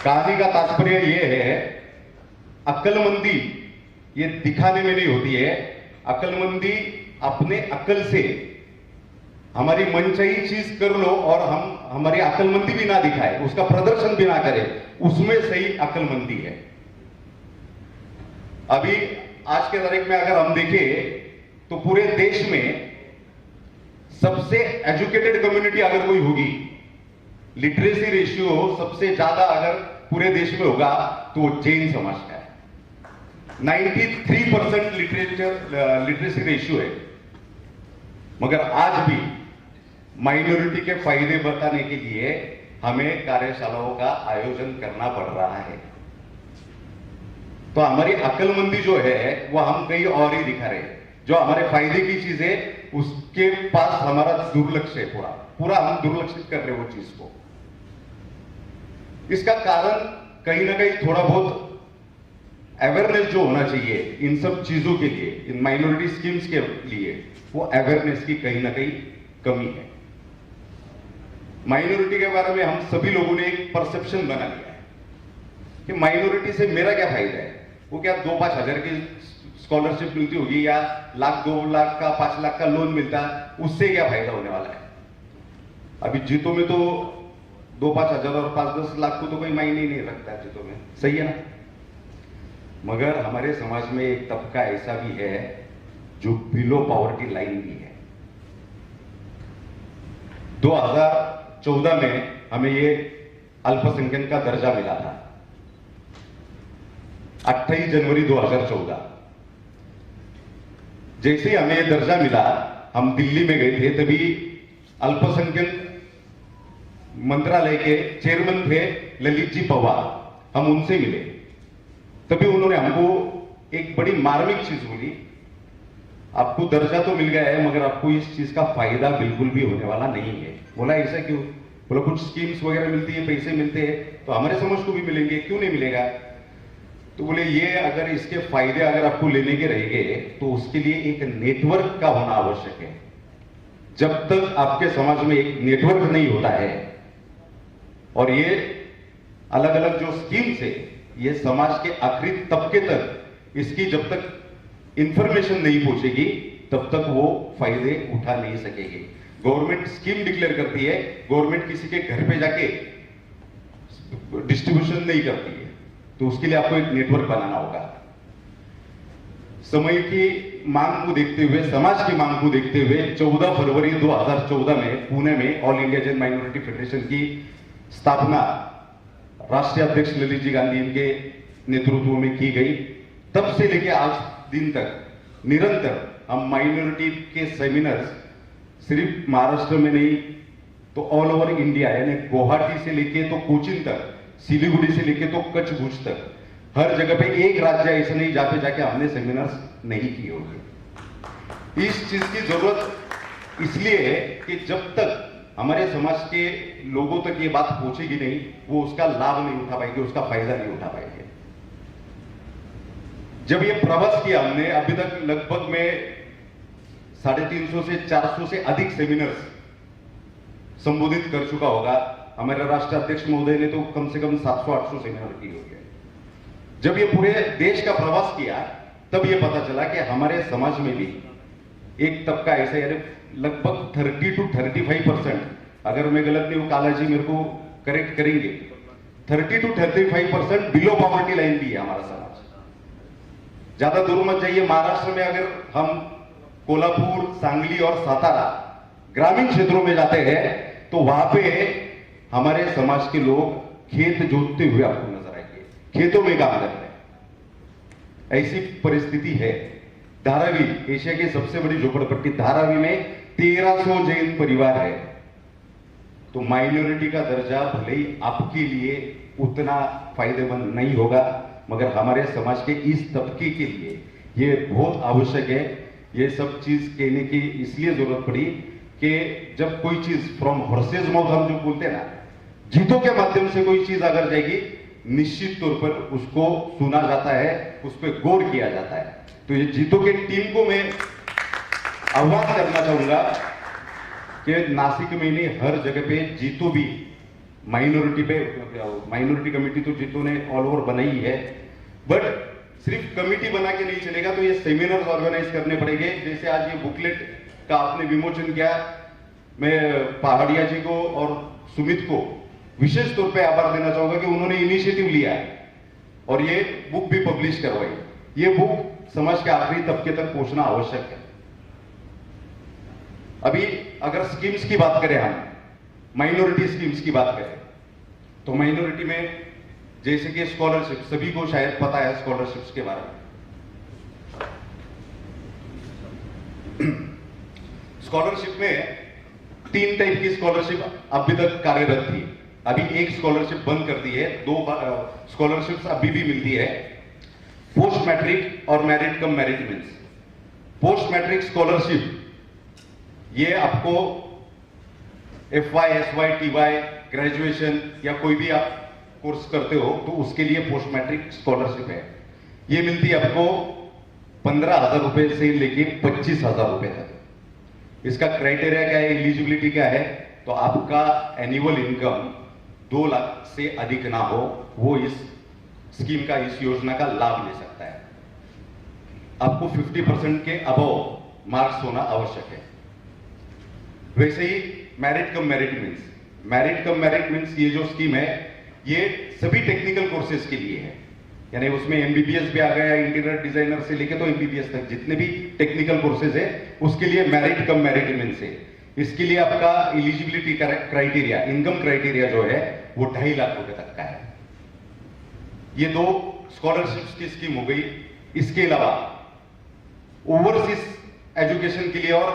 कहानी का तात्पर्य यह है, अक्लमंदी ये दिखाने में नहीं होती है। अक्लमंदी अपने अक्ल से हमारी मनचाही चीज कर लो और हम हमारी अक्लमंदी भी ना दिखाए, उसका प्रदर्शन भी ना करे, उसमें सही अक्लमंदी है। अभी आज के तारीख में अगर हम देखें तो पूरे देश में सबसे एजुकेटेड कम्युनिटी अगर कोई होगी, लिटरेसी रेशियो सबसे ज्यादा अगर पूरे देश में होगा तो वो जैन समाज का है। 93% लिटरेसी रेशियो है। मगर आज भी माइनॉरिटी के फायदे बताने के लिए हमें कार्यशालाओं का आयोजन करना पड़ रहा है। तो हमारी अक्लमंदी जो है वो हम कहीं और ही दिखा रहे हैं। जो हमारे फायदे की चीज है उसके पास हमारा दुर्लक्ष्य है, पूरा पूरा हम दुर्लक्षित कर रहे हैं वो चीज को। इसका कारण कहीं ना कहीं थोड़ा बहुत अवेयरनेस जो होना चाहिए इन सब चीजों के लिए, इन माइनॉरिटी स्कीम्स के लिए, वो अवेयरनेस की कहीं ना कहीं कमी है। माइनॉरिटी के बारे में हम सभी लोगों ने एक परसेप्शन बना लिया है कि माइनॉरिटी से मेरा क्या फायदा है। वो क्या 2-5 हजार की स्कॉलरशिप मिलती होगी या 1-2 लाख का 5 लाख का लोन मिलता, उससे क्या फायदा होने वाला है। अभी जीतों में तो 2-5 हजार और 5-10 लाख को तो कोई मायने ही नहीं रखता है जीतों में, सही है ना। मगर हमारे समाज में एक तबका ऐसा भी है जो बिलो पॉवर्टी लाइन भी है। 2014 में हमें ये अल्पसंख्यक का दर्जा मिला था, 28 जनवरी 2014। जैसे ही हमें ये दर्जा मिला, हम दिल्ली में गए थे, तभी अल्पसंख्यक मंत्रालय के चेयरमैन थे ललित जी पवार, हम उनसे मिले। तभी उन्होंने हमको एक बड़ी मार्मिक चीज बोली, आपको दर्जा तो मिल गया है मगर आपको इस चीज का फायदा बिल्कुल भी होने वाला नहीं है। बोला ऐसा क्यों? बोला कुछ स्कीम्स वगैरह मिलती है, पैसे मिलते हैं, तो हमारे समाज को भी मिलेंगे, क्यों नहीं मिलेगा? तो बोले ये अगर इसके फायदे अगर आपको लेने के रहेंगे तो उसके लिए एक नेटवर्क का होना आवश्यक है। जब तक आपके समाज में एक नेटवर्क नहीं होता है और ये अलग अलग जो स्कीम्स है ये समाज के आखिरी तबके तक इसकी जब तक इंफॉर्मेशन नहीं पहुंचेगी तब तक वो फायदे उठा नहीं सकेगी। गवर्नमेंट स्कीम डिक्लेयर करती है, गवर्नमेंट किसी के घर पे जाके डिस्ट्रीब्यूशन नहीं करती है, तो उसके लिए आपको एक नेटवर्क बनाना होगा। समय की मांग को देखते हुए, समाज की मांग को देखते हुए 14 फरवरी 2014 में पुणे में all India Jain minority federation की स्थापना राष्ट्रीय अध्यक्ष ललित जी गांधी इनके नेतृत्व में की गई। तब से लेकर आज दिन तक निरंतर हम माइनॉरिटी के सेमिनार्स सिर्फ महाराष्ट्र में नहीं तो ऑल ओवर इंडिया, यानी गुवाहाटी से लेके तो कोचीन तक, सिलीगुड़ी से लेके तो कच्छ भुज तक, हर जगह पे एक राज्य ऐसा नहीं जहां पे जाके हमने सेमिनार्स नहीं किए होंगे। इस चीज की जरूरत इसलिए है कि जब तक हमारे समाज के लोगों तक ये बात पहुंचेगी नहीं, वो उसका लाभ नहीं उठा पाएंगे, उसका फायदा नहीं उठा पाएंगे। जब ये प्रवास किया हमने, अभी तक लगभग में 350 से 400 से अधिक सेमिनार्स संबोधित कर चुका होगा। हमारे राष्ट्रीय अध्यक्ष महोदय ने तो कम से कम 700-800 सेमिनार किए होंगे। जब ये पूरे देश का प्रवास किया तब ये पता चला कि हमारे समाज में भी एक तबका ऐसा, यानी लगभग 30 to 35%, अगर मैं गलत नहीं हूं कालाजी मेरे को करेक्ट करेंगे, 30 to 35% बिलो पॉवर्टी लाइन भी है हमारा समाज। ज्यादा दूर मत जाइए, महाराष्ट्र में अगर हम कोल्हापुर, सांगली और सातारा ग्रामीण क्षेत्रों में जाते हैं तो वहां पे हमारे समाज के लोग खेत जोतते हुए आपको नजर आएंगे, खेतों में काम कर रहे हैं। ऐसी परिस्थिति है। धारावी, एशिया की सबसे बड़ी झोपड़पट्टी धारावी में 1300 जैन परिवार है। तो माइनॉरिटी का दर्जा भले ही आपके लिए उतना फायदेमंद नहीं होगा, मगर हमारे समाज के इस तबके के लिए ये बहुत आवश्यक है। ये सब चीज कहने की इसलिए जरूरत पड़ी कि जब कोई चीज फ्रॉम हॉर्सेज माउथ हम जो बोलते हैं ना, जीतों के माध्यम से कोई चीज अगर जाएगी, निश्चित तौर पर उसको सुना जाता है, उस पर गौर किया जाता है। तो ये जीतों के टीम को मैं आह्वान करना चाहूंगा कि नासिक में नहीं, हर जगह पे जीतो भी माइनॉरिटी कमेटी तो जितने ऑल ओवर बनाई है, बट सिर्फ कमेटी बना के नहीं चलेगा, तो ये सेमिनार ऑर्गेनाइज करने पड़ेंगे। जैसे आज ये बुकलेट का आपने विमोचन किया, मैं पहाड़िया जी को और सुमित को विशेष तौर पे आभार देना चाहूंगा कि उन्होंने इनिशिएटिव लिया है और ये बुक भी पब्लिश करवाई। ये बुक समाज के आखिरी तबके तक पहुंचना आवश्यक है। अभी अगर स्कीम्स की बात करें, हम माइनॉरिटी स्कीम्स की बात करें, तो माइनॉरिटी में जैसे कि स्कॉलरशिप, सभी को शायद पता है स्कॉलरशिप्स के बारे में। स्कॉलरशिप में 3 टाइप की स्कॉलरशिप अभी तक कार्यरत थी। अभी एक स्कॉलरशिप बंद कर दी है, 2 स्कॉलरशिप्स अभी भी मिलती है, पोस्ट मैट्रिक और merit cum merit means. Post matric scholarship ये आपको FY, SY, TY, ग्रेजुएशन या कोई भी आप कोर्स करते हो तो उसके लिए पोस्ट मैट्रिक स्कॉलरशिप है। ये मिलती है आपको 15,000 रुपए से लेके 25,000 रुपए तक। इसका क्राइटेरिया क्या है, एलिजिबिलिटी क्या है, तो आपका एनुअल इनकम 2 लाख से अधिक ना हो, वो इस स्कीम का, इस योजना का लाभ ले सकता है। आपको 50% के अबव मार्क्स होना आवश्यक है। वैसे ही merit cum merit means, merit cum merit means ये जो स्कीम है ये सभी टेक्निकल कोर्सेज के लिए है, यानी उसमें MBBS भी आ गया, इंटीरियर डिजाइनर से लेके तो MBBS तक जितने भी टेक्निकल कोर्सेज है उसके लिए मैरिट कम मेरिट मीन्स है। इसके लिए आपका एलिजिबिलिटी क्राइटेरिया, इनकम क्राइटेरिया जो है वो 2.5 लाख रुपए तक का है। ये 2 स्कॉलरशिप्स की स्कीम हो गई। इसके अलावा ओवरसीज एजुकेशन के लिए और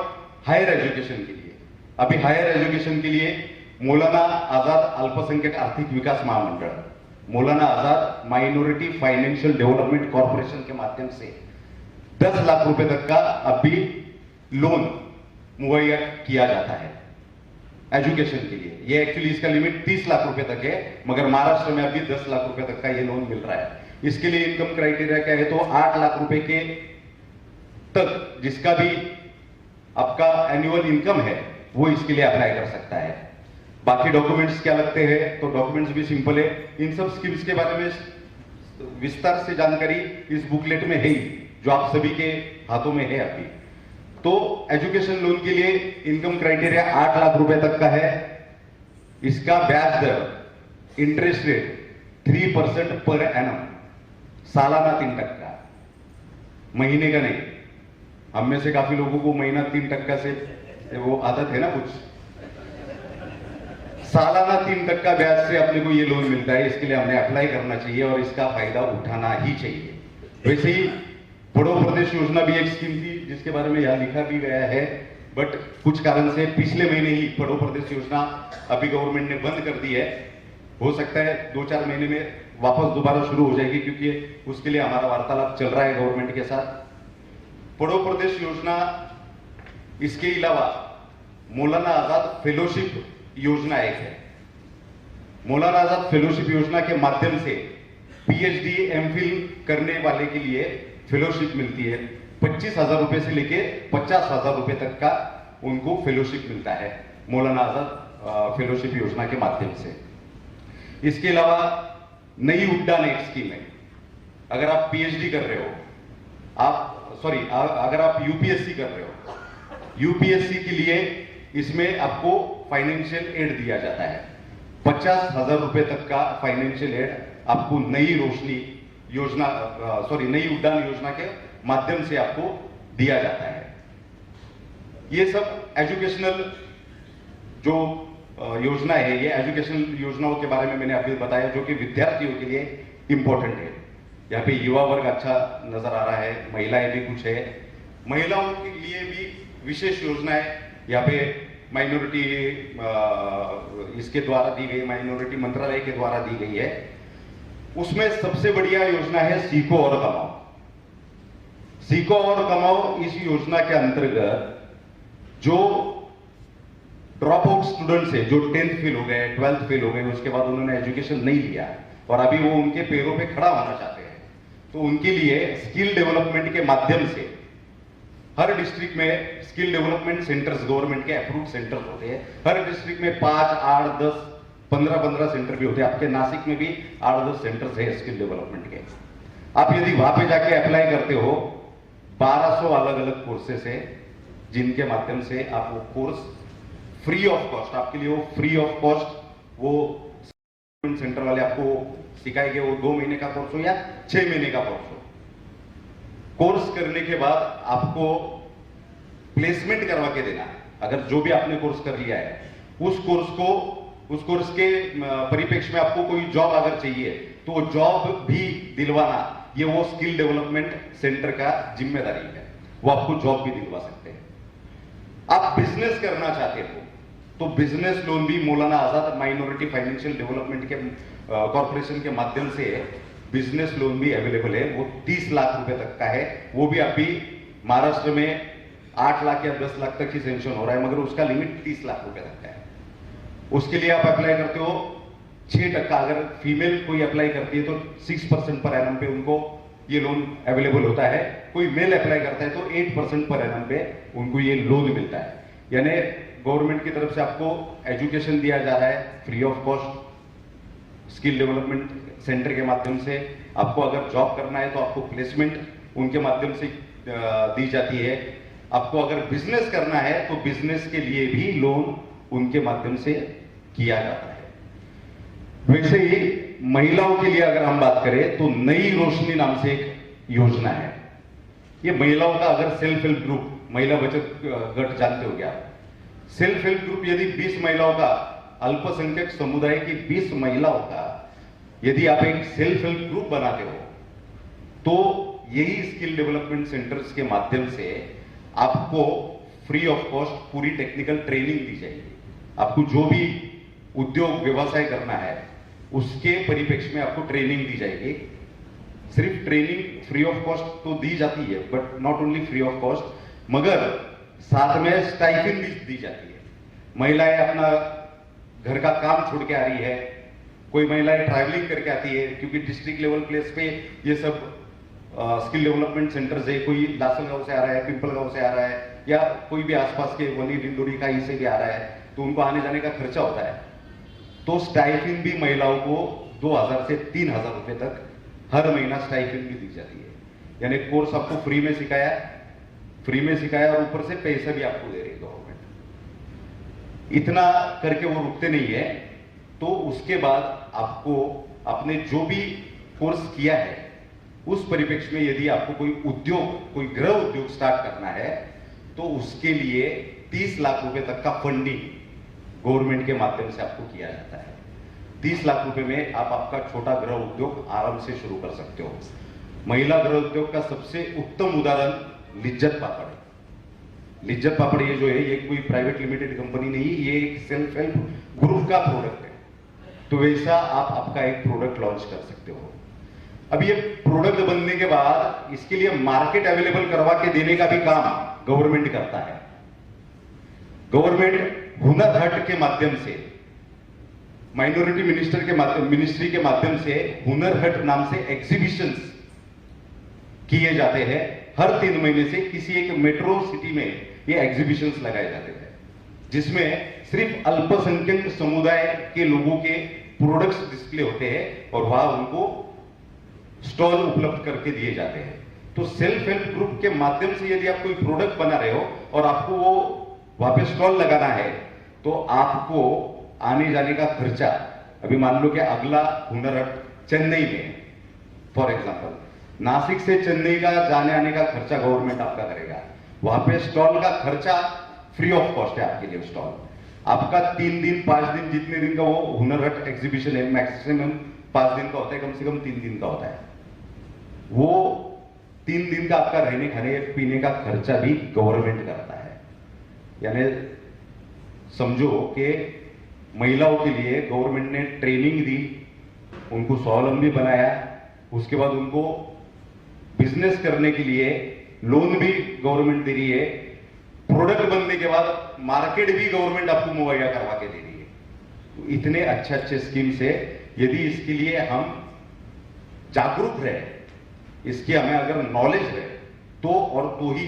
हायर एजुकेशन के लिए, अभी हायर एजुकेशन के लिए मौलाना आजाद अल्पसंख्यक आर्थिक विकास महामंडल, Maulana Azad minority financial development corporation के माध्यम से 10 लाख रुपए तक का अभी लोन मुहैया किया जाता है एजुकेशन के लिए। ये एक्चुअली इसका लिमिट 30 लाख रुपए तक है, मगर महाराष्ट्र में अभी 10 लाख रुपए तक का ये लोन मिल रहा है। इसके लिए इनकम क्राइटेरिया क्या है, तो 8 लाख रुपए के तक जिसका भी आपका एनुअल इनकम है वो इसके लिए अप्लाई कर सकता है। बाकी डॉक्यूमेंट्स क्या लगते हैं, तो डॉक्यूमेंट्स भी सिंपल है। इन सब स्कीम्स के बारे में विस्तार से जानकारी इस बुकलेट में है ही, जो आप सभी के हाथों में है अभी। तो एजुकेशन लोन के लिए इनकम क्राइटेरिया 8 लाख रुपए तक का है। इसका ब्याज दर, इंटरेस्ट रेट 3% पर एनम, सालाना 3%, महीने का नहीं। हम में से काफी लोगों को महीना 3% से वो आदत है ना कुछ, सालाना 3% ब्याज से अपने को ये लोन मिलता है। इसके लिए हमने अप्लाई करना चाहिए और इसका फायदा उठाना ही चाहिए। वैसे ही पढ़ो प्रदेश योजना भी एक स्कीम थी जिसके बारे में यहां लिखा भी गया है, बट कुछ कारण से पिछले महीने ही पढ़ो प्रदेश योजना अभी गवर्नमेंट ने बंद कर दी है। हो सकता है 2-4 महीने में वापस दोबारा शुरू हो जाएगी, क्योंकि उसके लिए हमारा वार्तालाप चल रहा है गवर्नमेंट के साथ। पढ़ो प्रदेश योजना, इसके अलावा मौलाना आजाद फेलोशिप योजना एक है। मौलाना आजाद फेलोशिप योजना के माध्यम से PhD MPhil करने वाले के लिए फेलोशिप मिलती है। 25,000 रुपए से लेके 50,000 रुपए तक का उनको फेलोशिप मिलता है मौलाना आजाद फेलोशिप योजना के माध्यम से। इसके अलावा नई उड्डान एक स्कीम है। अगर आप PhD कर रहे हो, अगर आप UPSC कर रहे हो, UPSC के लिए इसमें आपको फाइनेंशियल एड दिया जाता है। 50,000 रुपए तक का फाइनेंशियल एड आपको नई उड़ान योजना के माध्यम से आपको दिया जाता है। ये सब एजुकेशनल जो योजना है, ये एजुकेशनल योजनाओं के बारे में मैंने अभी बताया, जो कि विद्यार्थियों के लिए इंपॉर्टेंट है। यहाँ पे युवा वर्ग अच्छा नजर आ रहा है, महिलाएं भी कुछ है। महिलाओं के लिए भी विशेष योजना है यहाँ पे, माइनॉरिटी इसके द्वारा दी गई, माइनॉरिटी मंत्रालय के द्वारा दी गई है। उसमें सबसे बढ़िया योजना है सीखो और कमाओ। सीखो और कमाओ इस योजना के अंतर्गत जो ड्रॉप आउट स्टूडेंट्स है, जो 10th फेल हो गए, 12th फेल हो गए, उसके बाद उन्होंने एजुकेशन नहीं लिया और अभी वो उनके पैरों पे खड़ा होना चाहते हैं, तो उनके लिए स्किल डेवलपमेंट के माध्यम से हर डिस्ट्रिक्ट में स्किल डेवलपमेंट सेंटर्स, गवर्नमेंट के अप्रूव्ड सेंटर्स होते हैं। हर डिस्ट्रिक्ट में 5, 8, 10 15-15 सेंटर भी होते हैं। आपके नासिक में भी 8-10 सेंटर्स है स्किल डेवलपमेंट के। आप यदि वहां पे जाके अप्लाई करते हो, 1200 अलग अलग कोर्सेस है जिनके माध्यम से आप वो कोर्स फ्री ऑफ कॉस्ट, आपके लिए वो फ्री ऑफ कॉस्ट वो सेंटर वाले आपको सिखाएंगे। वो 2 महीने का कोर्स हो या 6 महीने का कोर्स हो, कोर्स करने के बाद आपको प्लेसमेंट करवा के देना। अगर जो भी आपने कोर्स कर लिया है उस कोर्स के परिप्रेक्ष्य में आपको कोई जॉब अगर चाहिए तो वो जॉब भी दिलवाना, ये वो स्किल डेवलपमेंट सेंटर का जिम्मेदारी है। वो आपको जॉब भी दिलवा सकते हैं। आप बिजनेस करना चाहते हो तो बिजनेस लोन भी Maulana Azad minority financial development के कॉर्पोरेशन के माध्यम से बिजनेस लोन भी अवेलेबल है। वो 30 लाख रुपए तक का है। वो भी अभी महाराष्ट्र में 8 लाख या 10 लाख तक ही सेंक्शन हो रहा है, मगर उसका लिमिट 30 लाख रुपए तक का है। उसके लिए आप अप्लाई करते हो 6%, अगर फीमेल कोई अप्लाई करती है तो 6% पर एनम पे उनको ये लोन अवेलेबल होता है। कोई मेल अप्लाई करता है तो 8% पर एनम पे उनको ये लोन मिलता है। यानी गवर्नमेंट की तरफ से आपको एजुकेशन दिया जा रहा है free of cost skill development centre के माध्यम से। आपको अगर जॉब करना है तो आपको प्लेसमेंट उनके माध्यम से दी जाती है। आपको अगर बिजनेस करना है तो बिजनेस के लिए भी लोन उनके माध्यम से किया जाता है। वैसे ही महिलाओं के लिए अगर हम बात करें तो नई रोशनी नाम से एक योजना है। ये महिलाओं का अगर सेल्फ हेल्प ग्रुप, महिला बचत गट जानते हो क्या? सेल्फ हेल्प ग्रुप यदि 20 महिलाओं का, अल्पसंख्यक समुदाय की 20 महिलाओं का यदि आप एक सेल्फ हेल्प ग्रुप बनाते हो तो यही स्किल डेवलपमेंट सेंटर्स के माध्यम से आपको फ्री ऑफ कॉस्ट पूरी टेक्निकल ट्रेनिंग दी जाएगी। आपको जो भी उद्योग व्यवसाय करना है उसके परिप्रेक्ष्य में आपको ट्रेनिंग दी जाएगी। सिर्फ ट्रेनिंग फ्री ऑफ कॉस्ट तो दी जाती है, but not only free of cost, मगर साथ में स्टाइपेंड भी दी जाती है। महिलाएं अपना घर का काम छोड़ के आ रही है, कोई महिलाएं ट्रैवलिंग करके आती है, क्योंकि डिस्ट्रिक्ट लेवल प्लेस पे ये सब स्किल डेवलपमेंट सेंटर्स है। कोई लासलगांव से आ रहा है, पिंपलगांव से आ रहा है, या कोई भी आसपास के वनी डिंडोरी का से भी आ रहा है, तो उनको आने जाने का खर्चा होता है। तो स्टाइपेंड भी महिलाओं को 2000 से 3000 रुपए तक हर महीना स्टाइपेंड भी दी जाती है। यानी कोर्स आपको फ्री में सिखाया और ऊपर से पैसा भी आपको दे रही है गवर्नमेंट। इतना करके वो रुकते नहीं है, तो उसके बाद आपको आपने जो भी कोर्स किया है उस परिप्रेक्ष्य में यदि आपको कोई उद्योग, कोई गृह उद्योग स्टार्ट करना है तो उसके लिए 30 लाख रुपए तक का फंडिंग गवर्नमेंट के माध्यम से आपको किया जाता है। 30 लाख रुपए में आप आपका छोटा गृह उद्योग आराम से शुरू कर सकते हो। महिला गृह उद्योग का सबसे उत्तम उदाहरण लिज्जत पापड़ है। लिज्जत पापड़ ये जो है, ये कोई प्राइवेट लिमिटेड कंपनी नहीं, ये एक सेल्फ हेल्प ग्रुप का प्रोडक्ट है। तो वैसा आप आपका एक प्रोडक्ट लॉन्च कर सकते हो। अब ये प्रोडक्ट बनने के बाद इसके लिए मार्केट अवेलेबल करवा के देने का भी काम गवर्नमेंट करता है। गवर्नमेंट हुनर हाट के माध्यम से, माइनॉरिटी मिनिस्ट्री के माध्यम से हुनर हाट नाम से एग्जीबिशंस किए जाते हैं। हर 3 महीने से किसी एक मेट्रो सिटी में ये एग्जीबिशंस लगाए जाते हैं, जिसमें सिर्फ अल्पसंख्यक समुदाय के लोगों के प्रोडक्ट्स डिस्प्ले होते हैं और वहां उनको स्टॉल उपलब्ध करके दिए जाते हैं। तो सेल्फ हेल्प ग्रुप के माध्यम से यदि आप कोई प्रोडक्ट बना रहे हो और आपको वो वहां पे स्टॉल लगाना है तो आपको आने जाने का खर्चा, अभी मान लो कि अगला हुनर हाट चेन्नई में, फॉर एग्जांपल नासिक से चेन्नई का जाने आने का खर्चा गवर्नमेंट आपका करेगा। वहां पे स्टॉल का खर्चा फ्री ऑफ कॉस्ट है आपके लिए। स्टॉल आपका 3 दिन 5 दिन जितने दिन का वो हुनर हाट एग्जीबिशन है, मैक्सिमम 5 दिन का होता है, कम से कम 3 दिन का होता है। वो 3 दिन का आपका रहने खाने पीने का खर्चा भी गवर्नमेंट करता है। यानी समझो कि महिलाओं के लिए गवर्नमेंट ने ट्रेनिंग दी, उनको स्वावलंबी बनाया, उसके बाद उनको बिजनेस करने के लिए लोन भी गवर्नमेंट दे रही है। प्रोडक्ट बनने के बाद मार्केट भी गवर्नमेंट आपको मुहैया करवा के दे रही है। तो इतने अच्छे अच्छे स्कीम्स है। यदि इसके लिए हम जागरूक रहे, इसकी हमें अगर नॉलेज है तो और तो ही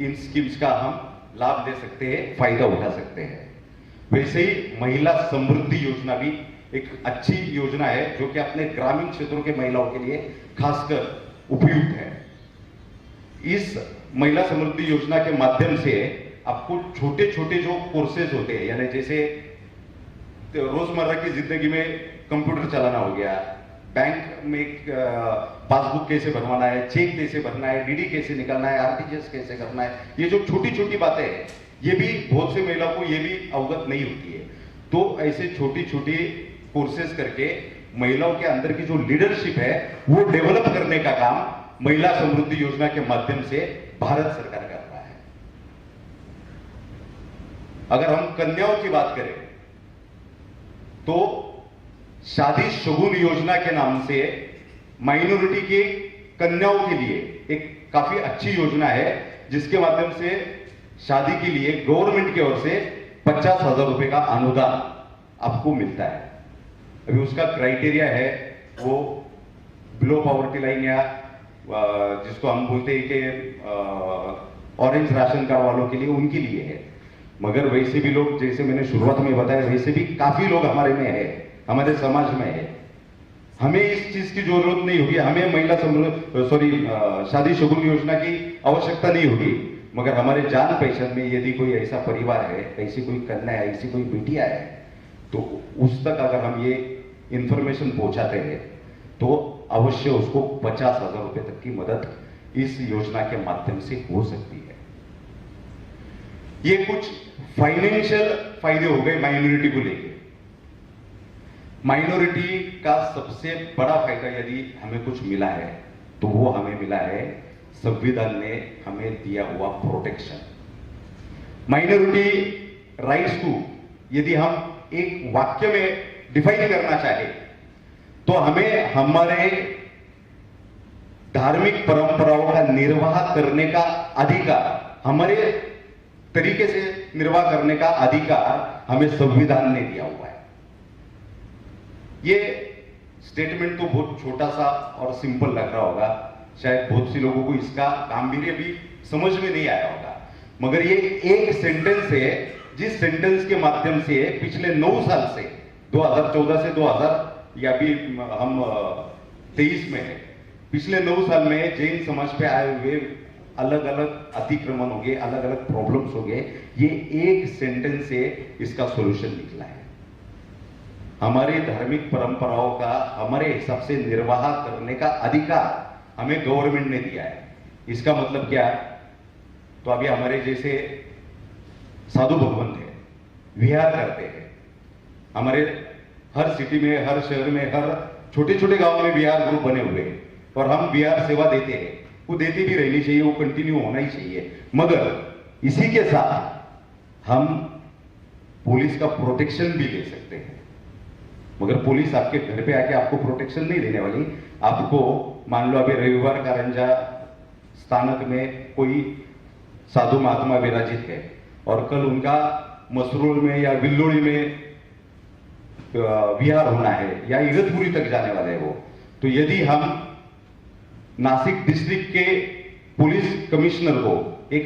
इन स्कीम्स का हम लाभ ले सकते हैं, फायदा उठा सकते हैं। वैसे ही महिला समृद्धि योजना भी एक अच्छी योजना है जो कि अपने ग्रामीण क्षेत्रों के महिलाओं के लिए खासकर उपयुक्त है। इस महिला समृद्धि योजना के माध्यम से आपको छोटे छोटे जो कोर्सेज होते हैं, यानी जैसे रोजमर्रा की जिंदगी में कंप्यूटर चलाना हो गया, बैंक में पासबुक कैसे बनवाना है, चेक कैसे भरना है, डीडी कैसे निकालना है, आरटीजीएस कैसे करना है, ये जो छोटी छोटी बातें हैं ये भी बहुत से महिलाओं को ये भी अवगत नहीं होती है। तो ऐसे छोटी छोटी कोर्सेज करके महिलाओं के अंदर की जो लीडरशिप है वो डेवलप करने का काम महिला समृद्धि योजना के माध्यम से भारत सरकार कर रहा है। अगर हम कन्याओं की बात करें तो शादी शगुन योजना के नाम से माइनॉरिटी के कन्याओं के लिए एक काफी अच्छी योजना है, जिसके माध्यम से शादी के लिए गवर्नमेंट की ओर से 50,000 रुपए का अनुदान आपको मिलता है। अभी उसका क्राइटेरिया है वो बिलो पॉवर्टी लाइन या जिसको हम बोलते हैं कि ऑरेंज राशन कार्ड वालों के लिए, उनके लिए है। मगर वैसे भी लोग, जैसे मैंने शुरुआत में बताया, वैसे भी काफी लोग हमारे में है, हमारे समाज में है। हमें इस चीज की जरूरत नहीं होगी, हमें महिला शादी शगुन योजना की आवश्यकता नहीं होगी। मगर हमारे जान पहचान में यदि कोई ऐसा परिवार है, ऐसी कोई कन्या है, ऐसी कोई बेटियां है, तो उस तक अगर हम ये इंफॉर्मेशन पहुंचाते हैं तो अवश्य उसको 50,000 रुपए तक की मदद इस योजना के माध्यम से हो सकती है। ये कुछ फाइनेंशियल फायदे हो गए माइनॉरिटी को लेकर। माइनॉरिटी का सबसे बड़ा फायदा यदि हमें कुछ मिला है तो वो हमें मिला है संविधान ने हमें दिया हुआ प्रोटेक्शन। माइनॉरिटी राइट्स को यदि हम एक वाक्य में डिफाइन करना चाहे तो हमें हमारे धार्मिक परंपराओं का निर्वाह करने का अधिकार, हमारे तरीके से निर्वाह करने का अधिकार हमें संविधान ने दिया हुआ है। ये स्टेटमेंट तो बहुत छोटा सा और सिंपल लग रहा होगा, शायद बहुत सी लोगों को इसका गांभीर्य भी समझ में नहीं आया होगा, मगर ये एक सेंटेंस है जिस सेंटेंस के माध्यम से पिछले 9 साल से 2014 से 2000 या अभी हम 23 में है, पिछले 9 साल में जैन समाज पे आए हुए अलग अलग अतिक्रमण हो गए, अलग अलग प्रॉब्लम्स हो गए, ये एक सेंटेंस से इसका सॉल्यूशन निकला है। हमारे धार्मिक परंपराओं का हमारे हिसाब से निर्वाह करने का अधिकार हमें गवर्नमेंट ने दिया है। इसका मतलब क्या है? तो अभी हमारे जैसे साधु भगवंत है, विहार करते हैं, हमारे हर सिटी में, हर शहर में, हर छोटे छोटे गांव में विहार ग्रुप बने हुए हैं और हम विहार सेवा देते हैं। वो देती भी रहनी चाहिए, वो कंटिन्यू होना ही चाहिए। मगर इसी के साथ हम पुलिस का प्रोटेक्शन भी ले सकते हैं। मगर पुलिस आपके घर पे आके आपको प्रोटेक्शन नहीं देने वाली। आपको मान लो अभी रविवार कारंजा स्थानक में कोई साधु महात्मा विराजित है और कल उनका मसरूल में या विल्लोड़ी में विहार होना है या इगतपुरी तक जाने वाले हैं वो, तो यदि हम नासिक डिस्ट्रिक्ट के पुलिस कमिश्नर को एक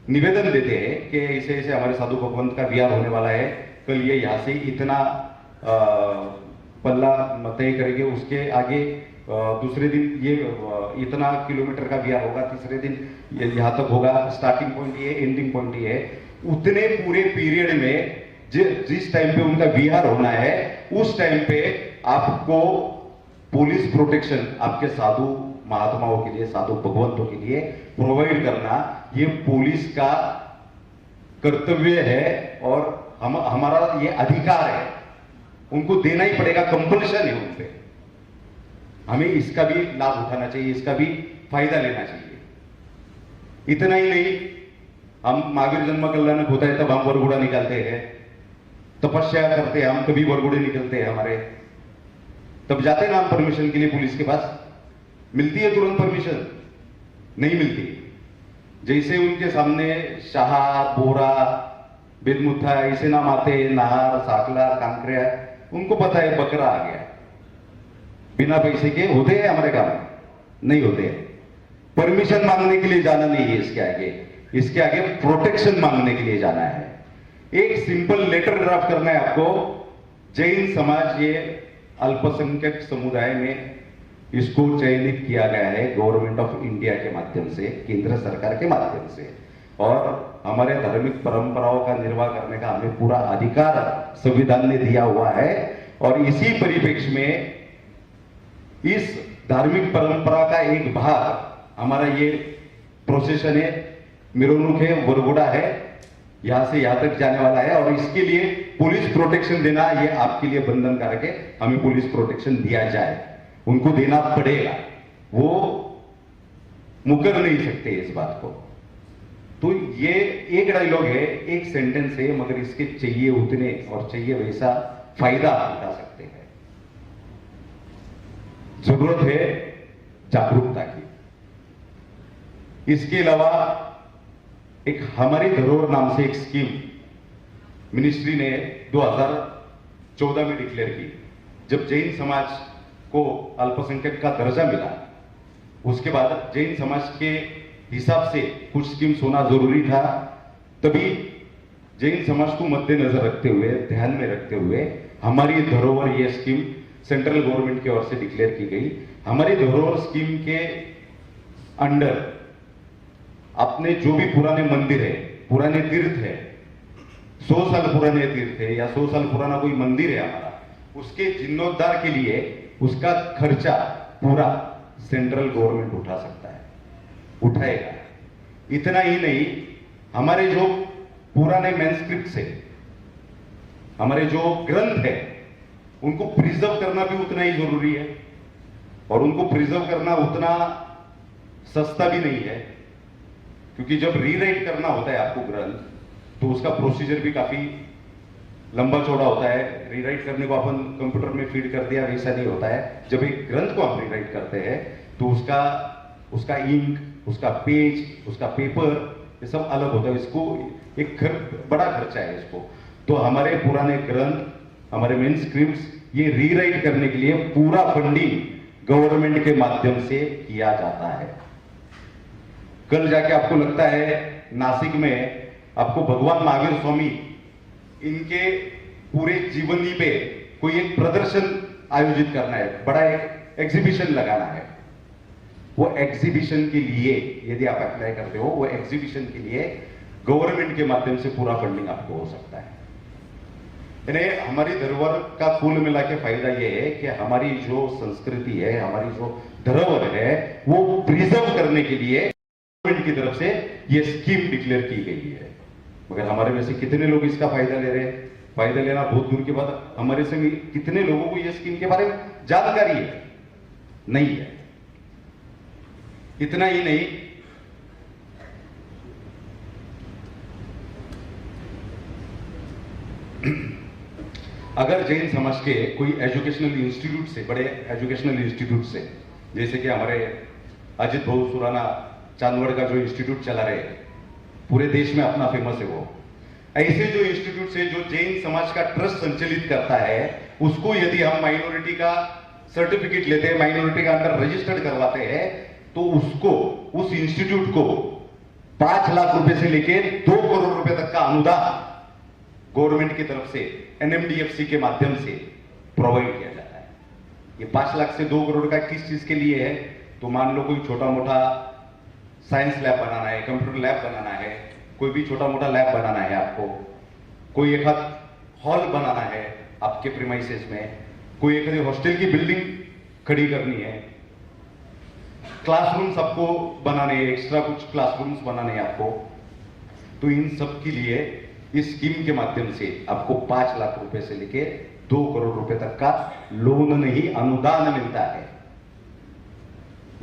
निवेदन देते हैं कि ऐसे ऐसे हमारे साधु भगवंत का विहार होने वाला है, कल ये यहाँ से इतना पल्ला तय करेंगे, उसके आगे दूसरे दिन ये इतना किलोमीटर का विहार होगा, तीसरे दिन ये यहाँ तक होगा, स्टार्टिंग पॉइंट ये, एंडिंग पॉइंट ये है। उतने पूरे पीरियड में जिस टाइम पे उनका विहार होना है उस टाइम पे आपको पुलिस प्रोटेक्शन आपके साधु महात्माओं के लिए, साधु भगवंतों के लिए प्रोवाइड करना, ये पुलिस का कर्तव्य है और हमारा ये अधिकार है, उनको देना ही पड़ेगा, कंपल्शन है उन पे। हमें इसका भी लाभ उठाना चाहिए, इसका भी फायदा लेना चाहिए। इतना ही नहीं, हम महावीर जन्म कल्याणक होता है तब हम वरघोड़ा निकालते हैं, तपस्या करते हैं हम, कभी वरघोड़े निकलते हैं हमारे, तब जाते हैं ना हम परमिशन के लिए पुलिस के पास। मिलती है तुरंत परमिशन? नहीं मिलती। जैसे उनके सामने शाह, बोरा, बेदमुथा ऐसे नाम आते, नाहर, साकला, कांकरिया, उनको पता है बकरा आ गया। बिना पैसे के होते हैं हमारे काम? नहीं होते हैं। परमिशन मांगने के लिए जाना नहीं है इसके आगे, इसके आगे प्रोटेक्शन मांगने के लिए जाना है। एक सिंपल लेटर ड्राफ्ट करना है आपको, जैन समाज ये अल्पसंख्यक समुदाय में इसको चयनित किया गया है गवर्नमेंट ऑफ इंडिया के माध्यम से, केंद्र सरकार के माध्यम से, और हमारे धार्मिक परंपराओं का निर्वाह करने का हमें पूरा अधिकार संविधान ने दिया हुआ है। और इसी परिप्रेक्ष्य में इस धार्मिक परंपरा का एक भाग हमारा ये प्रोसेशन है, मिरवणूक है, वरघोड़ा है, यहां से यहां तक जाने वाला है। और इसके लिए पुलिस प्रोटेक्शन देना ये आपके लिए बंधन करके हमें पुलिस प्रोटेक्शन दिया जाए, उनको देना पड़ेगा, वो मुकर नहीं सकते इस बात को। तो ये एक डायलॉग है, एक सेंटेंस है, मगर इसके चाहिए उतने और चाहिए वैसा फायदा आप उठा सकते हैं। जरूरत है जागरूकता की। इसके अलावा एक हमारी धरोहर नाम से एक स्कीम मिनिस्ट्री ने 2014 में डिक्लेयर की। जब जैन समाज को अल्पसंख्यक का दर्जा मिला, उसके बाद जैन समाज के हिसाब से कुछ स्कीम्स होना जरूरी था, तभी जैन समाज को मद्देनजर रखते हुए, ध्यान में रखते हुए हमारी धरोहर ये स्कीम सेंट्रल गवर्नमेंट की ओर से डिक्लेयर की गई। हमारी धरोहर स्कीम के अंडर अपने जो भी पुराने मंदिर है, पुराने तीर्थ है, 100 साल पुराने तीर्थ है या 100 साल पुराना कोई मंदिर है हमारा, उसके जीर्णोद्धार के लिए उसका खर्चा पूरा सेंट्रल गवर्नमेंट उठा सकता है, उठाएगा। इतना ही नहीं, हमारे जो पुराने मैनस्क्रिप्ट्स है, हमारे जो ग्रंथ है, उनको प्रिजर्व करना भी उतना ही जरूरी है, और उनको प्रिजर्व करना उतना सस्ता भी नहीं है, क्योंकि जब रीराइट करना होता है आपको ग्रंथ, तो उसका प्रोसीजर भी काफी लंबा चौड़ा होता है। रीराइट करने को अपन कंप्यूटर में फीड कर दिया वैसा नहीं होता है। जब एक ग्रंथ को हम रीराइट करते हैं तो उसका इंक, उसका पेज, उसका पेपर, ये सब अलग होता है। इसको एक बड़ा खर्चा है इसको। तो हमारे पुराने ग्रंथ, हमारे मेन स्क्रिप्ट्स, ये रीराइट करने के लिए पूरा फंडिंग गवर्नमेंट के माध्यम से किया जाता है। कल जाके आपको लगता है नासिक में आपको भगवान महावीर स्वामी इनके पूरे जीवनी पे कोई एक प्रदर्शन आयोजित करना है, बड़ा एक एग्जीबिशन लगाना है। वो एग्जीबिशन के लिए यदि आप अप्लाई करते हो, वो एग्जीबिशन के लिए गवर्नमेंट के माध्यम से पूरा फंडिंग आपको हो सकता है। यानी हमारी धरोहर का कुल मिला के फायदा यह है कि हमारी जो संस्कृति है, हमारी जो धरोहर है, वो प्रिजर्व करने के लिए गवर्नमेंट की तरफ से ये स्कीम डिक्लेयर की गई है। मगर हमारे में से कितने लोग इसका फायदा ले रहे हैं? फायदा लेना बहुत दूर की बात, हमारे से भी कितने लोगों को ये स्कीम के बारे में जानकारी है? नहीं है। इतना ही नहीं, अगर जैन समाज के कोई एजुकेशनल इंस्टीट्यूट से, बड़े एजुकेशनल इंस्टीट्यूट से, जैसे कि हमारे अजित भाऊ सुराना चांदवड़ का जो इंस्टीट्यूट चला रहे हैं, पूरे देश में अपना फेमस है वो, ऐसे जो इंस्टीट्यूट से जो जैन समाज का ट्रस्ट संचालित करता है, उसको यदि हम माइनॉरिटी का सर्टिफिकेट लेते हैं, माइनॉरिटी का अंडर रजिस्टर्ड करवाते हैं, तो उसको, उस इंस्टीट्यूट को 5 लाख रुपए से लेकर 2 करोड़ रुपए तक का अनुदान गवर्नमेंट की तरफ से एनएमडीएफसी के माध्यम से प्रोवाइड किया जाता है। ये 5 लाख से 2 करोड़ का किस चीज के लिए है? तो मान लो कोई छोटा मोटा साइंस लैब बनाना है, कंप्यूटर लैब बनाना है, कोई भी छोटा मोटा लैब बनाना है आपको, कोई एक हॉल बनाना है आपके प्रीमाइसेस में, कोई एक हॉस्टल की बिल्डिंग खड़ी करनी है, क्लासरूम्स आपको बनाने हैं, एक्स्ट्रा कुछ क्लासरूम्स बनाने हैं आपको, तो इन सब के लिए इस स्कीम के माध्यम से आपको 5 लाख रुपए से लेके 2 करोड़ रुपए तक का लोन नहीं, अनुदान मिलता है।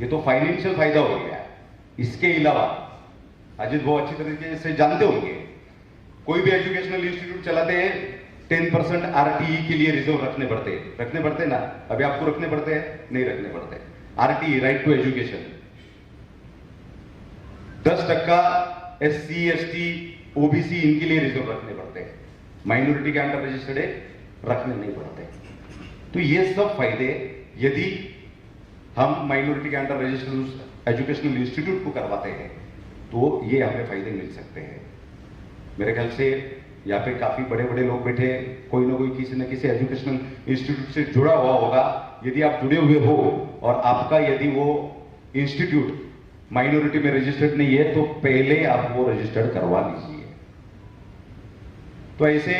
ये तो फाइनेंशियल फायदा हो गया। इसके अलावा अजित भाऊ अच्छी तरीके से जानते होंगे, कोई भी एजुकेशनल इंस्टीट्यूट चलाते हैं 10% आरटीई के लिए रिजर्व रखने पड़ते ना। अभी आपको रखने पड़ते हैं? नहीं रखने पड़ते। RTE, right to education, 10% SC, ST, OBC इनके लिए रिजर्व रखने पड़ते हैं। माइनॉरिटी के अंडर रजिस्टर्ड रखने नहीं पड़ते। तो ये सब फायदे यदि हम माइनॉरिटी के अंडर रजिस्टर्ड एजुकेशनल इंस्टीट्यूट को करवाते हैं, तो ये हमें फायदे मिल सकते हैं। मेरे ख्याल से यहाँ पे काफी बड़े बड़े लोग बैठे, कोई ना कोई किसी न किसी एजुकेशनल इंस्टीट्यूट से जुड़ा हुआ होगा। यदि आप जुड़े हुए हो और आपका यदि वो इंस्टीट्यूट माइनॉरिटी में रजिस्टर्ड नहीं है, तो पहले आप वो रजिस्टर्ड करवा लीजिए। तो ऐसे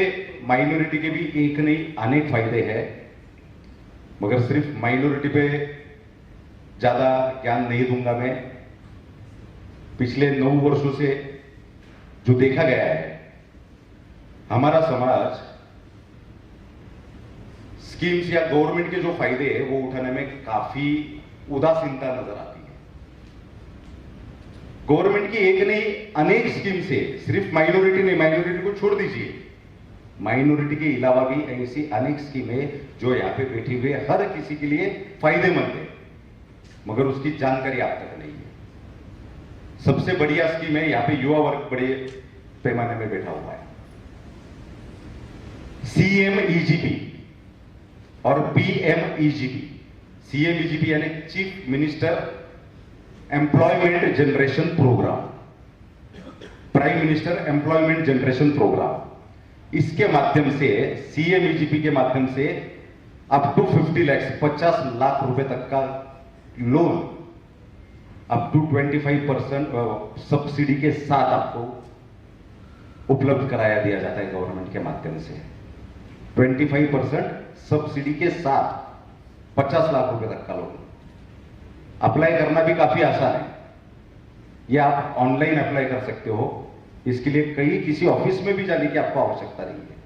माइनॉरिटी के भी एक नहीं अनेक फायदे हैं, मगर सिर्फ माइनॉरिटी पे ज्यादा ज्ञान नहीं दूंगा मैं। पिछले 9 वर्षों से जो देखा गया है, हमारा समाज स्कीम्स या गवर्नमेंट के जो फायदे हैं वो उठाने में काफी उदासीनता नजर आती है। गवर्नमेंट की एक नहीं अनेक स्कीम से, सिर्फ माइनॉरिटी नहीं, माइनॉरिटी को छोड़ दीजिए, माइनॉरिटी के अलावा भी ऐसी अनेक स्कीमें जो यहां पे बैठी हुई हर किसी के लिए फायदेमंद है, मगर उसकी जानकारी आप तक नहीं है। सबसे बढ़िया स्कीम है, यहां पे युवा वर्ग बड़े पैमाने में बैठा हुआ है, CMEGP और PMEGP। CMEGP यानी chief minister employment generation programme, prime minister employment generation programme. इसके माध्यम से, CMEGP के माध्यम से अप टू 50 लाख 50 लाख रुपए तक का लोन, अप टू 25% सब्सिडी के साथ आपको उपलब्ध कराया दिया जाता है गवर्नमेंट के माध्यम से। 25% सब्सिडी के साथ 50 लाख रुपए तक का लोन। अप्लाई करना भी काफी आसान है, ये आप ऑनलाइन अप्लाई कर सकते हो। इसके लिए कहीं किसी ऑफिस में भी जाने की आपको आवश्यकता नहीं है।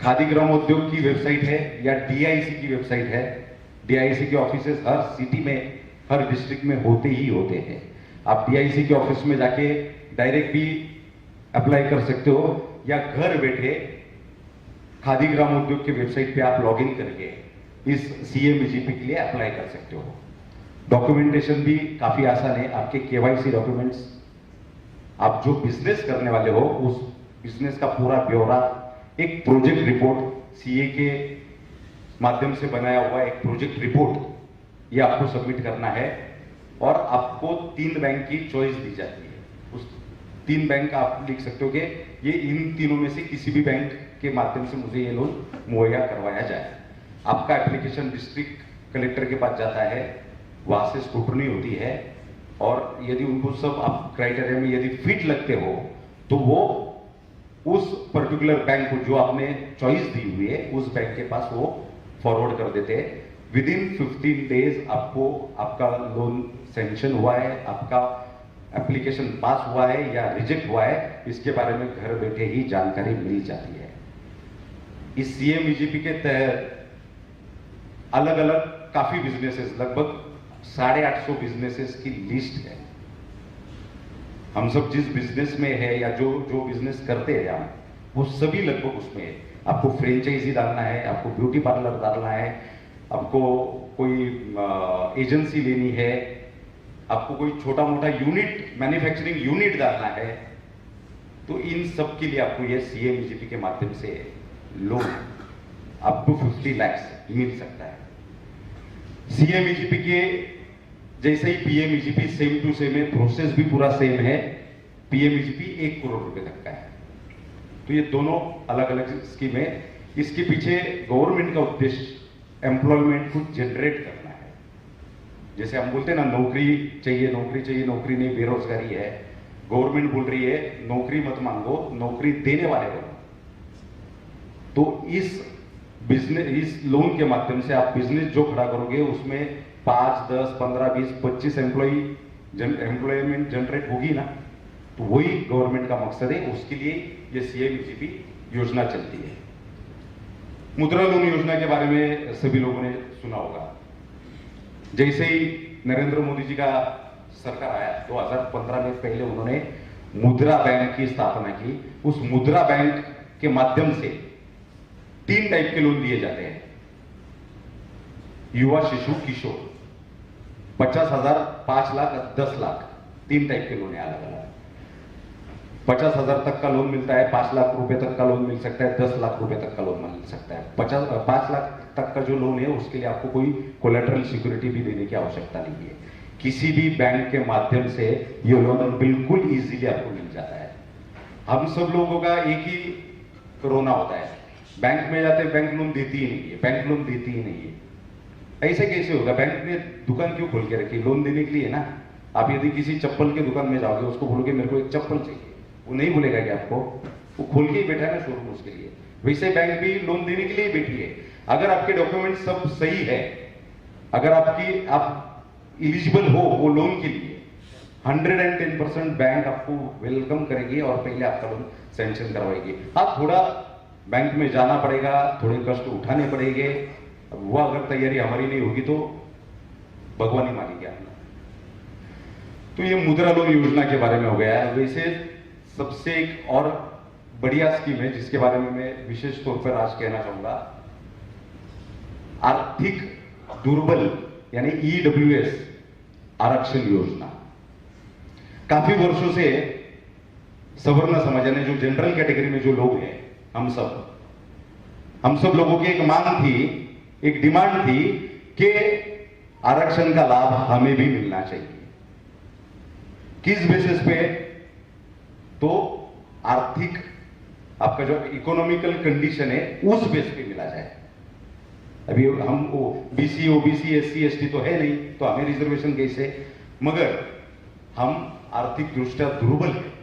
खादी ग्रामोद्योग की वेबसाइट है या DIC की वेबसाइट है। DIC के ऑफिसेस हर सिटी में, हर डिस्ट्रिक्ट में होते ही होते हैं। आप DIC के ऑफिस में जाके डायरेक्ट भी अप्लाई कर सकते हो, या घर बैठे खादी ग्रामोद्योग की वेबसाइट पे आप लॉगिन करके इस CMEGP के लिए अप्लाई कर सकते हो। डॉक्यूमेंटेशन भी काफी आसान है। आपके KYC डॉक्यूमेंट्स, आप जो बिजनेस करने वाले हो उस बिजनेस का पूरा ब्यौरा, एक प्रोजेक्ट रिपोर्ट, CA के माध्यम से बनाया हुआ एक प्रोजेक्ट रिपोर्ट, ये आपको सबमिट करना है। और आपको 3 बैंक की चॉइस दी जाती है। उस 3 बैंक आप लिख सकते हो कि ये इन तीनों में से किसी भी बैंक के माध्यम से मुझे ये लोन मुहैया करवाया जाए। आपका एप्लीकेशन डिस्ट्रिक्ट कलेक्टर के पास जाता है, वहां से स्क्रूटनी होती है, और यदि उनको सब आप क्राइटेरिया में यदि फिट लगते हो तो वो उस पर्टिकुलर बैंक को जो आपने चॉइस दी हुई है उस बैंक के पास वो फॉरवर्ड कर देते हैं। विदिन 15 डेज आपको आपका लोन सैंक्शन हुआ है, आपका एप्लीकेशन पास हुआ है या रिजेक्ट हुआ है, इसके बारे में घर बैठे ही जानकारी मिल जाती है। इस CMEGP के तहत अलग अलग काफी बिजनेसेस, लगभग 850 बिजनेसेस की लिस्ट है। हम सब जिस बिजनेस में है या जो बिजनेस करते हैं हम, वो सभी लगभग उसमें है। आपको फ्रेंचाइजी डालना है, आपको ब्यूटी पार्लर डालना है, आपको कोई एजेंसी लेनी है, आपको कोई छोटा मोटा यूनिट, मैन्युफैक्चरिंग यूनिट डालना है, तो इन सब के लिए आपको ये CMEGP के माध्यम से लोन अप टू 50 लाख मिल सकता है। CMEGP के जैसे ही PMEGP सेम टू सेम है, प्रोसेस भी पूरा सेम है। PMEGP 1 करोड़ रुपए तक का है। तो ये दोनों अलग अलग स्कीम है। इसके पीछे गवर्नमेंट का उद्देश्य एम्प्लॉयमेंट को जनरेट करना है। जैसे हम बोलते हैं ना, नौकरी चाहिए, नौकरी चाहिए, नौकरी नहीं, बेरोजगारी है। गवर्नमेंट बोल रही है नौकरी मत मांगो, नौकरी देने वाले बनो। तो इस बिजनेस, इस लोन के माध्यम से आप बिजनेस जो खड़ा करोगे उसमें 5, 10, 15, 20, 25 एम्प्लॉयमेंट जनरेट होगी ना, तो वही गवर्नमेंट का मकसद है। उसके लिए ये CMEGP योजना चलती है। मुद्रा लोन योजना के बारे में सभी लोगों ने सुना होगा। जैसे ही नरेंद्र मोदी जी का सरकार आया 2015 में, पहले उन्होंने मुद्रा बैंक की स्थापना की। उस मुद्रा बैंक के माध्यम से 3 टाइप के लोन दिए जाते हैं। युवा, शिशु, किशोर, 50,000, 5 लाख, 10 लाख, 3 टाइप के लोन है अलग अलग। 50,000 तक का लोन मिलता है, 5 लाख रुपए तक का लोन मिल सकता है, 10 लाख रुपए तक का लोन मिल सकता है। 5 लाख तक का जो लोन है उसके लिए आपको कोई कोलेटरल सिक्योरिटी भी देने की आवश्यकता नहीं है। किसी भी बैंक के माध्यम से ये लोन बिल्कुल इजीली आपको मिल जाता है। हम सब लोगों का एक ही कोरोना होता है, बैंक में जाते बैंक लोन देती ही नहीं है, बैंक लोन देती ही नहीं है। ऐसे कैसे होगा? बैंक ने दुकान क्यों खोल के रखी? लोन देने के लिए ना। आप यदि किसी चप्पल की दुकान में जाओगे, उसको बोलोगे मेरे को एक चप्पल चाहिए, वो नहीं बोलेगा कि आपको, वो खोल के ही बैठा है ना शोरूम उसके लिए। वैसे बैंक भी लोन देने के लिए बैठी है। अगर आपके डॉक्यूमेंट सब सही है, अगर आप इलिजिबल हो वो लोन के लिए, 110% बैंक आपको वेलकम करेगी और पहले आपका लोन सैंक्शन करवाएगी। हाँ, थोड़ा बैंक में जाना पड़ेगा, थोड़े कष्ट उठाने पड़ेंगे। वो अगर तैयारी हमारी नहीं होगी तो भगवान ही मानेगा। तो ये मुद्रा लोन योजना के बारे में हो गया है। वैसे सबसे एक और बढ़िया स्कीम है जिसके बारे में मैं विशेष तौर पर आज कहना चाहूंगा, आर्थिक दुर्बल यानी ईडब्ल्यूएस आरक्षण योजना। काफी वर्षों से सवर्ण समाज यानी जो जनरल कैटेगरी में जो लोग हैं, हम सब लोगों की एक मांग थी, एक डिमांड थी कि आरक्षण का लाभ हमें भी मिलना चाहिए। किस बेसिस पे? तो आर्थिक आपका जो इकोनॉमिकल कंडीशन है उस बेस पे मिला जाए। अभी हम बीसी, ओबीसी, एससी, एसटी तो है नहीं, तो हमें रिजर्वेशन कैसे? मगर हम आर्थिक दृष्टया दुर्बल है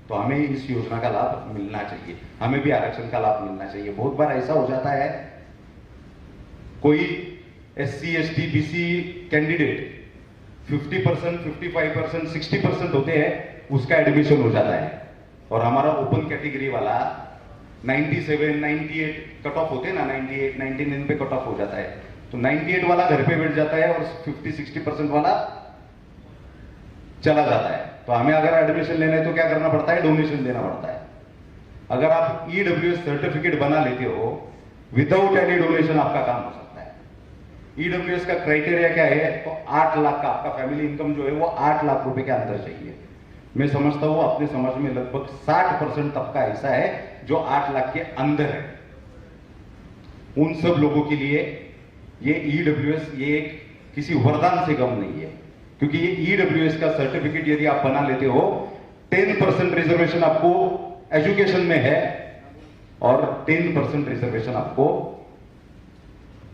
तो हमें इस योजना का लाभ मिलना चाहिए, हमें भी आरक्षण का लाभ मिलना चाहिए। बहुत बार ऐसा हो जाता है, कोई एससी, एसटी, बीसी कैंडिडेट 50%, 55%, 60% होते हैं, उसका एडमिशन हो जाता है। और हमारा ओपन कैटेगरी वाला 97, 98 कट ऑफ होते हैं ना, 98, 99 पे कट ऑफ हो जाता है। तो 98 वाला घर पे बैठ जाता है और 50-60% वाला चला जाता है। तो हमें अगर एडमिशन लेना है तो क्या करना पड़ता है? डोनेशन देना पड़ता है। अगर आप ईडब्ल्यूएस सर्टिफिकेट बना लेते हो विदाउट एनी डोनेशन, आपका काम हो सकता है। ईडब्ल्यूएस का क्राइटेरिया क्या है? तो 8 लाख का आपका फैमिली इनकम जो है वो 8 लाख रुपए के अंदर चाहिए। मैं समझता हूं अपने समाज में लगभग 60% तबका ऐसा है जो 8 लाख के अंदर है। उन सब लोगों के लिए ये ईडब्ल्यूएस ये एक किसी वरदान से कम नहीं है, क्योंकि ये ईडब्ल्यूएस का सर्टिफिकेट यदि आप बना लेते हो, 10% रिजर्वेशन आपको एजुकेशन में है और 10% रिजर्वेशन आपको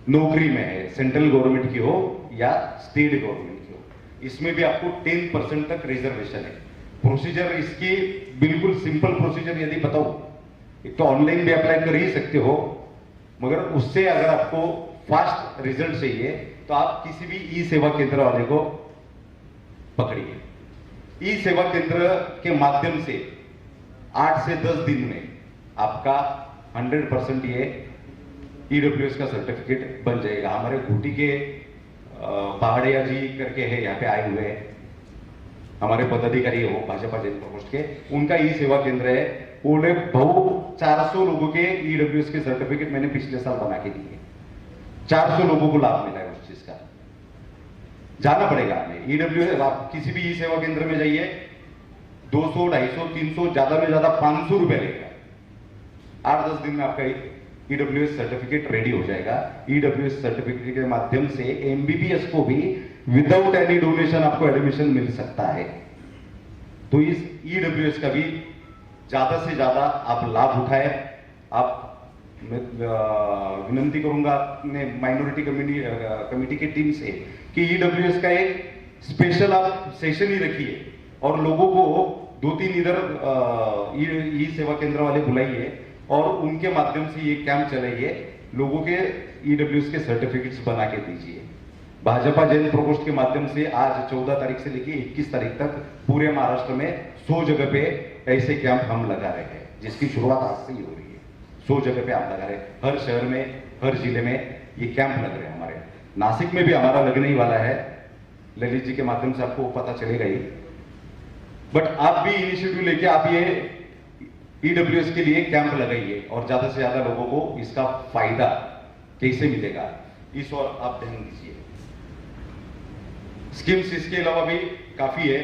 नौकरी में है, सेंट्रल गवर्नमेंट की हो या स्टेट गवर्नमेंट की हो, इसमें भी आपको 10% तक रिजर्वेशन है। प्रोसीजर इसकी बिल्कुल सिंपल प्रोसीजर यदि बताओ, एक तो ऑनलाइन भी अप्लाई कर ही सकते हो, मगर उससे अगर आपको फास्ट रिजल्ट चाहिए तो आप किसी भी ई सेवा केंद्र वाले को पकड़िए। ई सेवा केंद्र के माध्यम से 8 से 10 दिन में आपका 100% ये ईडब्ल्यूएस का सर्टिफिकेट बन जाएगा। हमारे घूटी के पहाड़िया जी करके है, यहाँ पे आए हुए हैं, हमारे पदाधिकारी हो भाजपा जन प्रकोष्ठ के, उनका ई सेवा केंद्र है। उन्हें बहु 400 लोगों के ईडब्ल्यूएस के सर्टिफिकेट मैंने पिछले साल बना के दिए। 400 लोगों को लाभ मिला है उस चीज का। जाना पड़ेगा हमें ईडब्ल्यूएस, आप किसी भी ई सेवा केंद्र में जाइए, 200, 250, 300, ज्यादा में ज्यादा 500 रुपए लेगा। 8-10 दिन में आपका ईडब्ल्यूएस सर्टिफिकेट रेडी हो जाएगा। ईडब्ल्यूएस सर्टिफिकेट के माध्यम से एमबीबीएस को भी विदाउट एनी डोनेशन आपको एडमिशन मिल सकता है। तो इस ईडब्ल्यूएस का भी ज्यादा से ज्यादा आप लाभ उठाए। आप मैं विनंती करूंगा अपने माइनॉरिटी कमेटी की टीम से कि ईडब्ल्यूएस का एक स्पेशल आप सेशन ही रखिए और लोगों को 2-3 इधर ई सेवा केंद्र वाले बुलाइए और उनके माध्यम से ये कैंप चलाइए, लोगों के ईडब्ल्यूएस के सर्टिफिकेट्स बना के दीजिए। भाजपा जन प्रकोष्ठ के माध्यम से आज 14 तारीख से लेकर 21 तारीख तक पूरे महाराष्ट्र में 100 जगह पे ऐसे कैंप हम लगा रहे हैं, जिसकी शुरुआत आज से ही हो रही है। 100 जगह पे आप लगा रहे हैं, हर शहर में, हर जिले में ये कैंप लग रहे हैं। हमारे नासिक में भी हमारा लगने ही वाला है, ललित जी के माध्यम से आपको पता चलेगा ही। बट आप भी इनिशिएटिव लेके आप ये ईडब्ल्यूएस के लिए कैंप लगाइए और ज्यादा से ज्यादा लोगों को इसका फायदा कैसे मिलेगा इस और आप ध्यान दीजिए। स्कीम्स इसके अलावा भी काफी है।